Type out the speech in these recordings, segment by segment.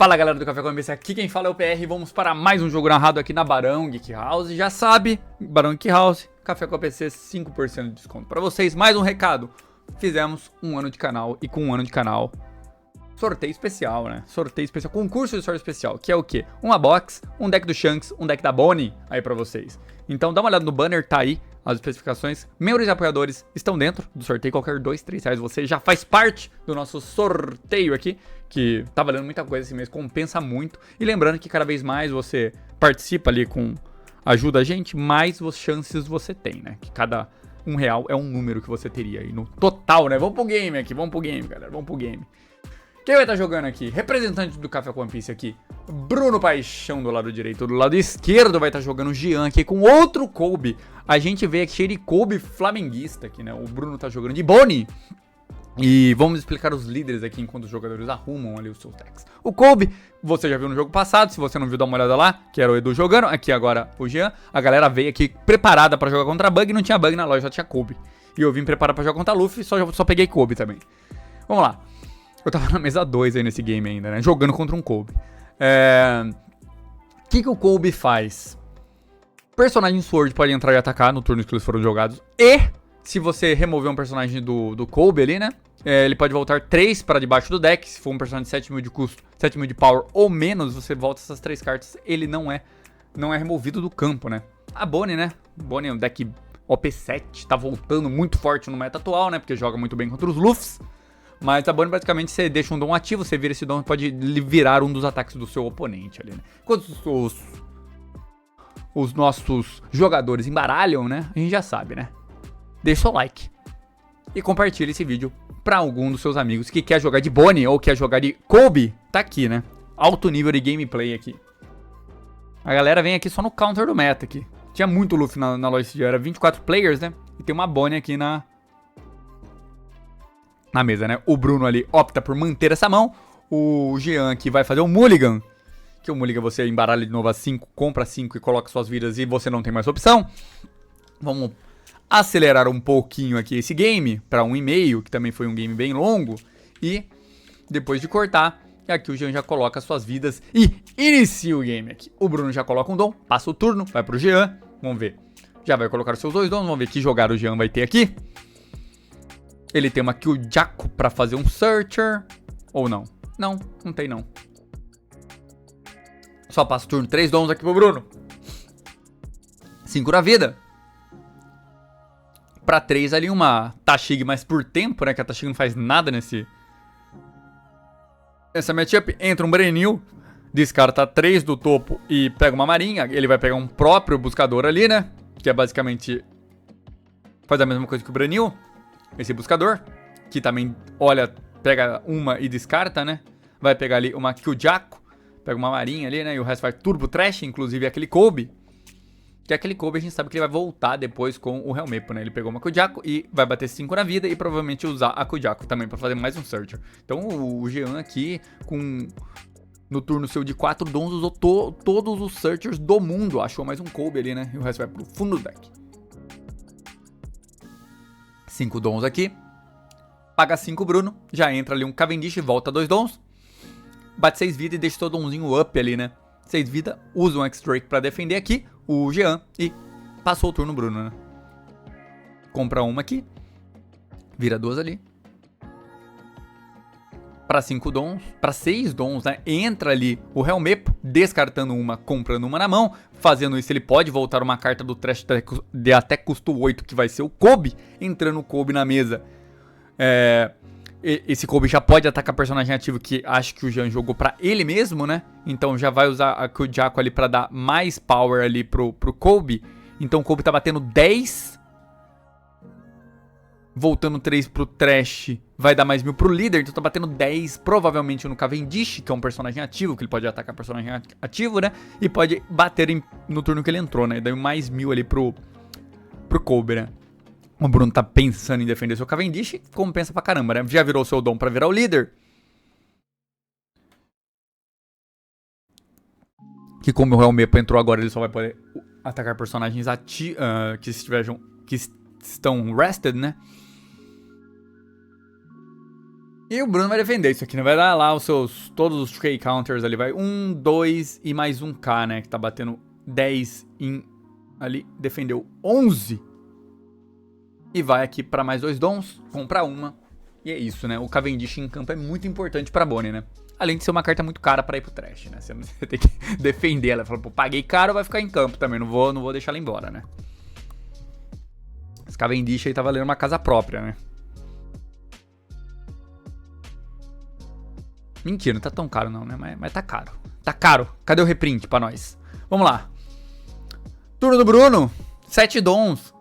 Fala galera do Café com MBC, aqui quem fala é o PR e vamos para mais um jogo narrado aqui na Barão Geek House. Já sabe, Barão Geek House, Café com PC, 5% de desconto para vocês. Mais um recado, fizemos um ano de canal e com um ano de canal, sorteio especial, né? Sorteio especial, concurso de sorteio especial, que é o quê? Uma box, um deck do Shanks, um deck da Bonnie aí pra vocês. Então dá uma olhada no banner, tá aí as especificações. Membros e apoiadores estão dentro do sorteio, qualquer 2, 3 reais você já faz parte do nosso sorteio aqui, que tá valendo muita coisa esse mês, compensa muito. E lembrando que cada vez mais você participa ali com ajuda a gente, mais chances você tem, né? Que cada R$1 é um número que você teria aí no total, né? Vamos pro game aqui, vamos pro game, galera, vamos pro game. Quem vai estar jogando aqui? Representante do Café com One Piece aqui, Bruno Paixão do lado direito. Do lado esquerdo vai estar jogando o Jean aqui com outro Kobe. A gente veio aqui cheio de Kobe flamenguista aqui, né? O Bruno tá jogando de Bonnie. E vamos explicar os líderes aqui enquanto os jogadores arrumam ali os seus decks. O Kobe, você já viu no jogo passado, se você não viu, dá uma olhada lá, que era o Edu jogando. Aqui agora o Jean. A galera veio aqui preparada pra jogar contra Bug, não tinha Bug na loja, só tinha Kobe. E eu vim preparado pra jogar contra Luffy, só peguei Kobe também. Vamos lá. Eu tava na mesa 2 aí nesse game ainda, né? Jogando contra um Kobe. O que o Kobe faz? Personagem Sword pode entrar e atacar no turno que eles foram jogados. E, se você remover um personagem do Kobe ali, né? Ele pode voltar 3 para debaixo do deck. Se for um personagem de 7.000 de custo, 7.000 de power ou menos, você volta essas 3 cartas. Ele não é removido do campo, né? A Bonnie, né? Bonnie é um deck OP7. Tá voltando muito forte no meta atual, né? Porque joga muito bem contra os Luffs. Mas a Bonnie, basicamente, você deixa um dom ativo, você vira esse dom e pode virar um dos ataques do seu oponente ali, né? Quando os nossos jogadores embaralham, né? A gente já sabe, né? Deixa o seu like. E compartilha esse vídeo pra algum dos seus amigos que quer jogar de Bonnie ou quer jogar de Kobe. Tá aqui, né? Alto nível de gameplay aqui. A galera vem aqui só no counter do meta aqui. Tinha muito Luffy na loja esse dia, era 24 players, né? E tem uma Bonnie aqui na mesa, né? O Bruno ali opta por manter essa mão. O Jean aqui vai fazer um Mulligan. Que o Mulligan você embaralha de novo a 5, compra 5 e coloca suas vidas e você não tem mais opção. Vamos acelerar um pouquinho aqui esse game para 1,5, que também foi um game bem longo. E depois de cortar, aqui o Jean já coloca suas vidas e inicia o game aqui. O Bruno já coloca um dom, passa o turno, vai pro Jean. Vamos ver. Já vai colocar os seus 2 dons, vamos ver que jogada o Jean vai ter aqui. Ele tem uma Kyujaku pra fazer um Searcher. Ou não? Não tem não. Só passa o turno. 3 dons aqui pro Bruno. 5 na vida. Pra 3 ali uma Tashig, mas por tempo, né? Que a Tashig não faz nada essa matchup. Entra um Brenil. Descarta 3 do topo e pega uma marinha. Ele vai pegar um próprio buscador ali, né? Que é basicamente... faz a mesma coisa que o Brenil. Esse buscador, que também, olha, pega uma e descarta, né? Vai pegar ali uma Kyujaku, pega uma marinha ali, né? E o resto vai Turbo Trash, inclusive aquele Kobe. Que aquele Kobe a gente sabe que ele vai voltar depois com o Helmepo, né? Ele pegou uma Kyujaku e vai bater 5 na vida e provavelmente usar a Kyujaku também pra fazer mais um Searcher. Então o Jean aqui, no turno seu de 4 dons, usou todos os Searchers do mundo. Achou mais um Kobe ali, né? E o resto vai pro fundo do deck. 5 dons aqui. Paga 5 Bruno. Já entra ali um Cavendish e volta 2 dons. Bate 6 vidas e deixa seu donzinho up ali, né? 6 vidas. Usa um X-Drake pra defender aqui. O Jean. E passou o turno Bruno, né? Compra uma aqui. Vira 2 ali. Pra 5 dons. Pra 6 dons, né? Entra ali o Helmepo. Descartando uma, comprando uma na mão. Fazendo isso, ele pode voltar uma carta do Trash de até custo 8, que vai ser o Kobe. Entrando o Kobe na mesa. Esse Kobe já pode atacar personagem ativo, que acho que o Jean jogou pra ele mesmo, né? Então já vai usar a Kyujaku ali pra dar mais power ali pro Kobe. Então o Kobe tá batendo 10. Voltando 3 pro Trash, vai dar mais 1000 pro líder, então tá batendo 10, provavelmente no Cavendish, que é um personagem ativo, que ele pode atacar personagem ativo, né? E pode bater no turno que ele entrou, né? E daí mais 1000 ali pro Kobe, né? O Bruno tá pensando em defender seu Cavendish, compensa pra caramba, né? Já virou seu dom pra virar o líder. Que como o Helmepo entrou agora, ele só vai poder atacar personagens que estão rested, né? E o Bruno vai defender isso aqui, né? Vai dar lá os seus, todos os trade counters ali, vai 1, 2 e mais 1k, né? Que tá batendo 10 em ali, defendeu 11. E vai aqui pra mais 2 dons, compra uma. E é isso, né? O Cavendish em campo é muito importante pra Bonnie, né? Além de ser uma carta muito cara pra ir pro trash, né? Você tem que defender ela. Fala, pô, paguei caro, vai ficar em campo também. Não vou deixar ela embora, né? Esse Cavendish aí tá valendo uma casa própria, né? Mentira, não tá tão caro não, né? Mas tá caro. Tá caro. Cadê o reprint pra nós? Vamos lá. Turno do Bruno. 7 dons.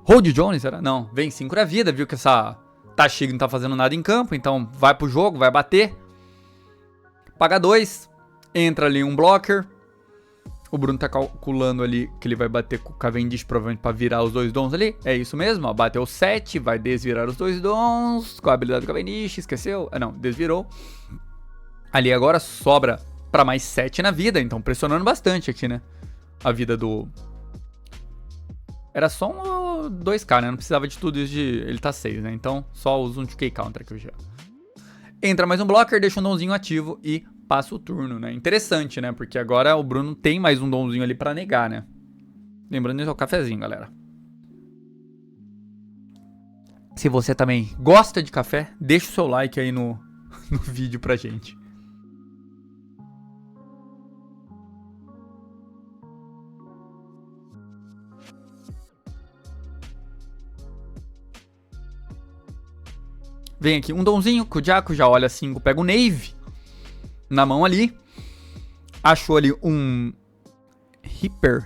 Hold Jones, será? Não. Vem 5 da vida. Viu que essa Tashig não tá fazendo nada em campo. Então vai pro jogo, vai bater. Paga 2. Entra ali um blocker. O Bruno tá calculando ali que ele vai bater com o Cavendish, provavelmente pra virar os 2 dons ali. É isso mesmo, ó. Bateu 7, vai desvirar os 2 dons. Com a habilidade do Cavendish, esqueceu? Ah, não, desvirou. Ali agora sobra pra mais 7 na vida, então pressionando bastante aqui, né? A vida do... Era só um 2k, né? Não precisava de tudo isso de... Ele tá 6, né? Então só usa um 2k counter aqui já. Entra mais um blocker, deixa um donzinho ativo e passa o turno, né? Interessante, né? Porque agora o Bruno tem mais um donzinho ali pra negar, né? Lembrando isso é o cafezinho, galera. Se você também gosta de café, deixa o seu like aí no vídeo pra gente. Vem aqui um donzinho, Kujako já olha 5, pega o Nave na mão ali. Achou ali um Reaper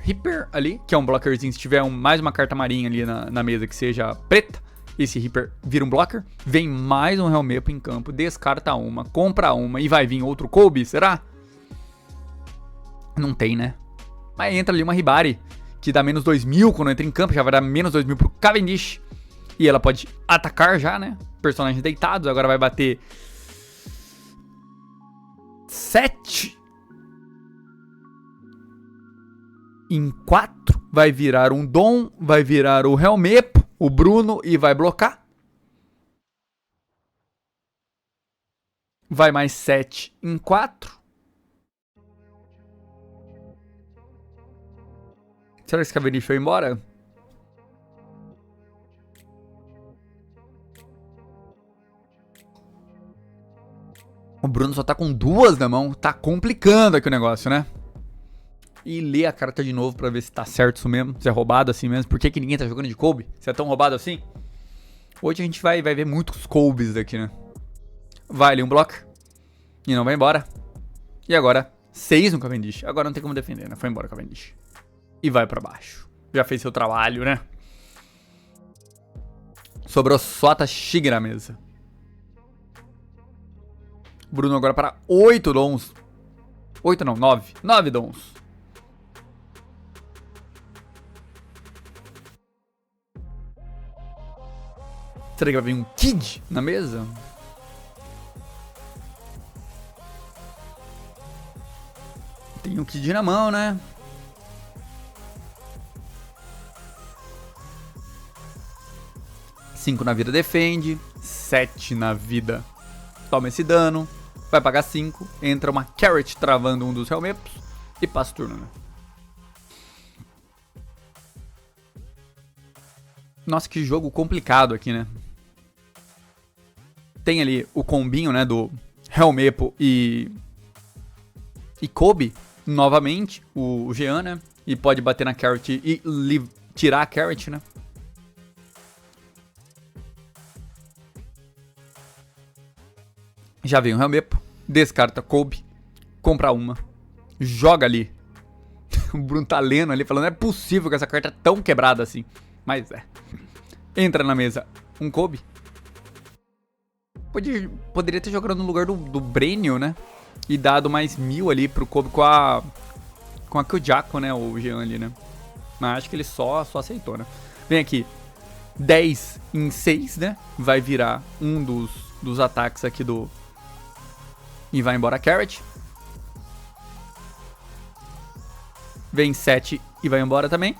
ali, que é um blockerzinho. Se tiver mais uma carta marinha ali na mesa que seja preta, esse Reaper vira um blocker. Vem mais um Helmepo em campo, descarta uma, compra uma e vai vir outro Kobe, será? Não tem, né? Mas entra ali uma Hibari, que dá menos 2000 quando entra em campo, já vai dar menos 2000 pro Cavendish. E ela pode atacar já, né? Personagens deitados, agora vai bater 7 em 4. Vai virar um Dom, vai virar o Helmepo, o Bruno e vai blocar. Vai mais 7 em 4. Será que esse Cavendish foi embora? O Bruno só tá com 2 na mão. Tá complicando aqui o negócio, né? E lê a carta de novo pra ver se tá certo isso mesmo. Se é roubado assim mesmo. Por que ninguém tá jogando de Kobe? Se é tão roubado assim? Hoje a gente vai ver muitos Kobes aqui, né? Vai ali um bloco. E não vai embora. E agora, 6 no Cavendish. Agora não tem como defender, né? Foi embora o Cavendish. E vai pra baixo. Já fez seu trabalho, né? Sobrou só a Tashig na mesa. Bruno agora para 8 dons. 8 não, 9. 9 dons. Será que vai vir um Kid na mesa? Tem um Kid na mão, né? Cinco na vida defende. 7 na vida toma esse dano. Vai pagar 5. Entra uma Carrot travando um dos Helmepos. E passa o turno, né? Nossa, que jogo complicado aqui, né? Tem ali o combinho, né? Do Helmepo e Kobe. Novamente. O Jean, né? E pode bater na Carrot e tirar a Carrot, né? Já vem o Helmepo, descarta Kobe, compra uma, joga ali. O Bruno tá lendo ali, falando, não é possível que essa carta é tão quebrada assim. Mas é. Entra na mesa um Kobe. Poderia ter jogado no lugar do Brenio, né? E dado mais 1000 ali pro Kobe com a Kujako, né? O Jean ali, né? Mas acho que ele só aceitou, né? Vem aqui. 10 em 6, né? Vai virar um dos ataques aqui do... E vai embora a Carrot. Vem 7 e vai embora também.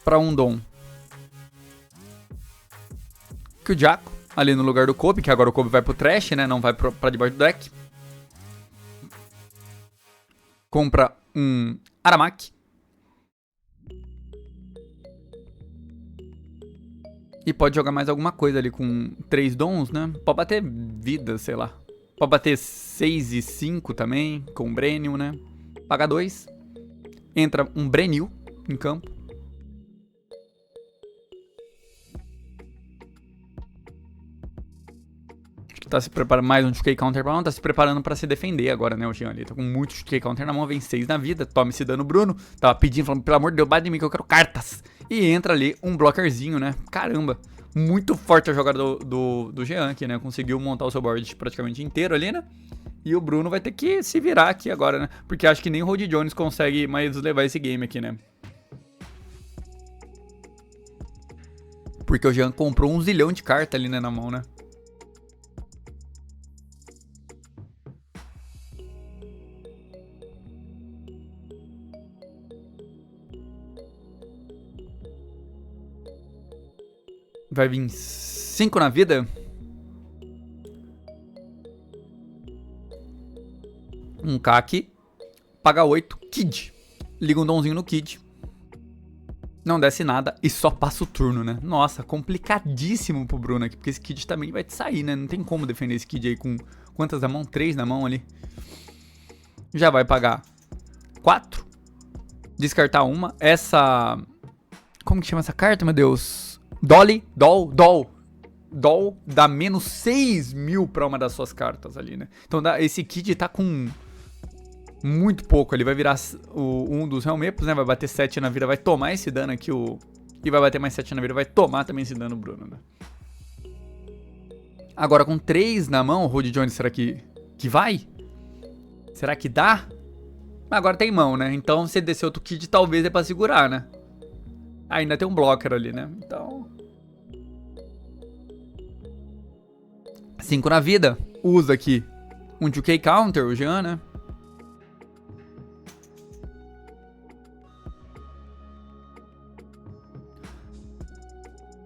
Pra um Dom. que o Jaco, ali no lugar do Kobe, que agora o Kobe vai pro trash, né? Não vai pra debaixo do deck. Compra um Aramaki. E pode jogar mais alguma coisa ali com 3 dons, né? Pode bater vida, sei lá. Pode bater 6 e 5 também, com o Brenium, né? Paga 2. Entra um Brenil em campo. Acho que tá se preparando mais um Shukei Counter pra não. Tá se preparando pra se defender agora, né? O Jean ali tá com muito Shukei Counter na mão. Vem 6 na vida. Toma esse dano, Bruno. Tava pedindo, falando, pelo amor de Deus, bate de mim que eu quero cartas. E entra ali um blockerzinho, né? Caramba. Muito forte a jogada do Jean aqui, né? Conseguiu montar o seu board praticamente inteiro ali, né? E o Bruno vai ter que se virar aqui agora, né? Porque acho que nem o Rod Jones consegue mais levar esse game aqui, né? Porque o Jean comprou 1 zilhão de cartas ali, né, na mão, né? Vai vir 5 na vida. Um Kaki. Paga 8. Kid. Liga um donzinho no Kid. Não desce nada e só passa o turno, né? Nossa, complicadíssimo pro Bruno aqui. Porque esse Kid também vai sair, né? Não tem como defender esse Kid aí com quantas na mão? 3 na mão ali. Já vai pagar 4. Descartar uma. Essa... Como que chama essa carta, meu Deus? Doll dá menos 6 mil pra uma das suas cartas ali, né? Então esse Kid tá com muito pouco. Ele vai virar um dos Helmepos, né? Vai bater 7 na vida, vai tomar esse dano aqui. E vai bater mais 7 na vida, vai tomar também esse dano, Bruno, né? Agora com 3 na mão, o Rod Jones, será que vai? Será que dá? Agora tem mão, né? Então se descer outro Kid, talvez é pra segurar, né? Ainda tem um blocker ali, né? Então... 5 na vida. Usa aqui um 2K Counter, o Jean, né?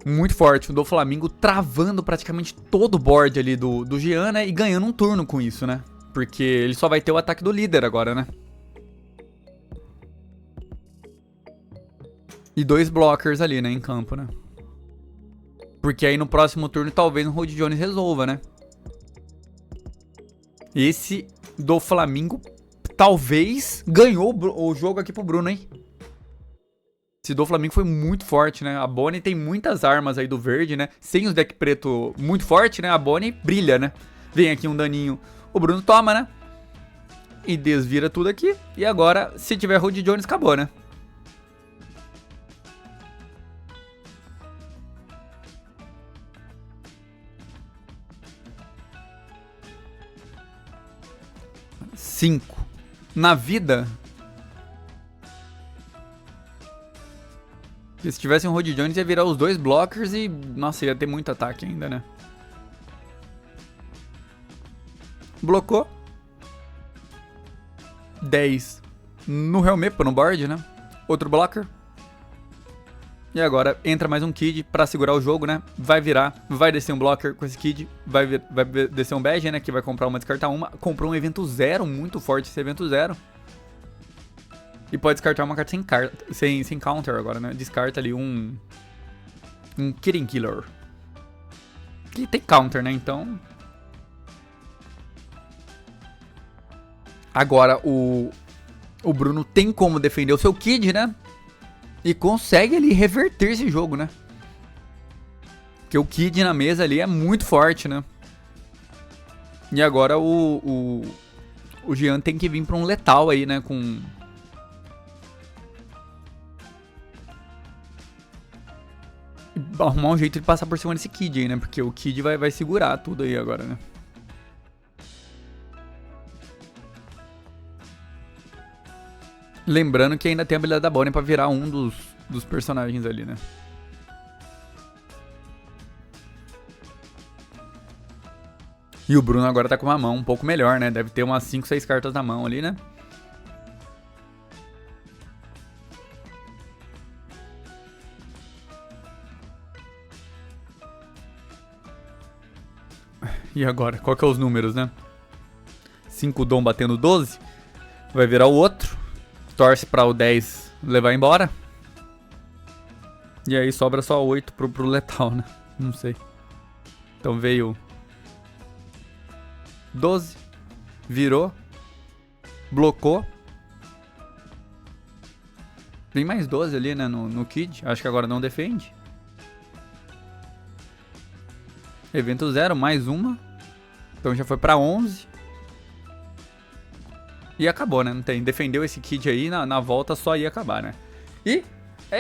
Muito forte. O do Flamengo travando praticamente todo o board ali do Jean, né? E ganhando um turno com isso, né? Porque ele só vai ter o ataque do líder agora, né? E 2 blockers ali, né? Em campo, né? Porque aí no próximo turno talvez o Rod Jones resolva, né? Esse do Flamengo talvez ganhou o jogo aqui pro Bruno, hein? Esse do Flamengo foi muito forte, né? A Bonnie tem muitas armas aí do verde, né? Sem os deck preto muito forte, né? A Bonnie brilha, né? Vem aqui um daninho. O Bruno toma, né? E desvira tudo aqui. E agora, se tiver Rod Jones, acabou, né? Cinco. Na vida... Porque se tivesse um Rod Jones ia virar os 2 blockers e... Nossa, ia ter muito ataque ainda, né? Blocou. 10 no Helmepo, no board, né? Outro blocker. E agora entra mais um Kid pra segurar o jogo, né? Vai virar, vai descer um blocker com esse Kid. Vai descer um Badge, né? Que vai comprar uma, descartar uma. Comprou um evento 0, muito forte esse evento 0. E pode descartar uma carta sem counter agora, né? Descarta ali um Kidding Killer. Que tem counter, né? Então... Agora o Bruno tem como defender o seu Kid, né? E consegue ali reverter esse jogo, né? Porque o Kid na mesa ali é muito forte, né? E agora o Jean tem que vir pra um letal aí, né? Com... Arrumar um jeito de passar por cima desse Kid aí, né? Porque o Kid vai segurar tudo aí agora, né? Lembrando que ainda tem a habilidade da Bonnie pra virar um dos personagens ali, né? E o Bruno agora tá com uma mão um pouco melhor, né? Deve ter umas 5, 6 cartas na mão ali, né? E agora? Qual que é os números, né? 5 dom batendo 12. Vai virar o outro. Torce pra o 10 levar embora. E aí sobra só 8 pro letal, né? Não sei. Então veio 12. Virou. Blocou. Tem mais 12 ali, né? No Kid. Acho que agora não defende. Evento 0, mais uma. Então já foi pra 11. E acabou, né? Não tem. Defendeu esse Kid aí, na volta só ia acabar, né? E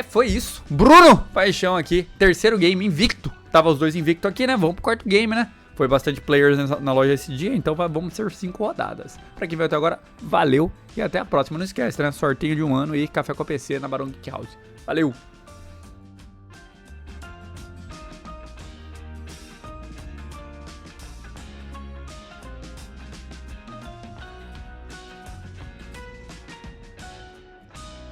foi isso. Bruno Paixão aqui. Terceiro game invicto. Tava os dois invictos aqui, né? Vamos pro quarto game, né? Foi bastante players na loja esse dia, então vamos ser 5 rodadas. Pra quem veio até agora, valeu e até a próxima. Não esquece, né? Sorteio de 1 ano e café com a PC na Barão Geek House. Valeu!